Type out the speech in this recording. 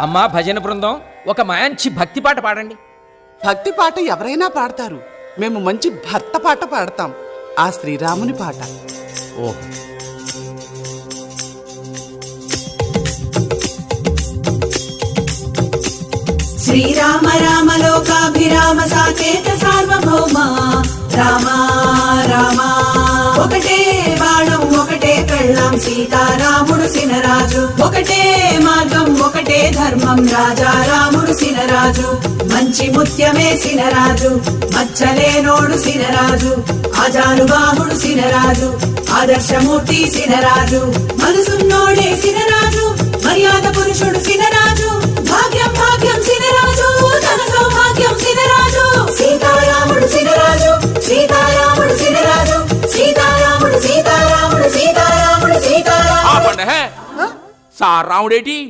అమ్మా భజన బృందం, ఒక మంచి భక్తి పాట పాడండి. భక్తి పాట ఎవరైనా పాడతారు. మేము మంచి భర్త పాట పాడతాం, ఆ శ్రీరాముని పాట. ఓహ్, శ్రీరామ రామ లోకాభిరామ సాకేత సార్వభౌమ రామ రామ. ఒకటే బాణం ఒకటే కళ్ళం సీతారాముడు సినరాజు. ఒకటే మార్గం ఒకటే ధర్మం రాజా రాముడు సినరాజు. మంచి ముత్యమే సినరాజు, మచ్చలేనోడు సినరాజు. ఆజానుబాహుడు సినరాజు, ఆదర్శమూర్తి సినరాజు. మనసున్నోడే సినరాజు, మర్యాద పురుషుడు సినరాజు. భాగ్యం భాగ్యం సినరాజు, ధన సౌభాగ్యం సినరాజు. సీతారాముడు సినరాజు, సీతారాముడు సినరాజు. సీతారాముడు సీతారాముడు సీతారాముడు సీతారాముడు. సార్ రాముడేటి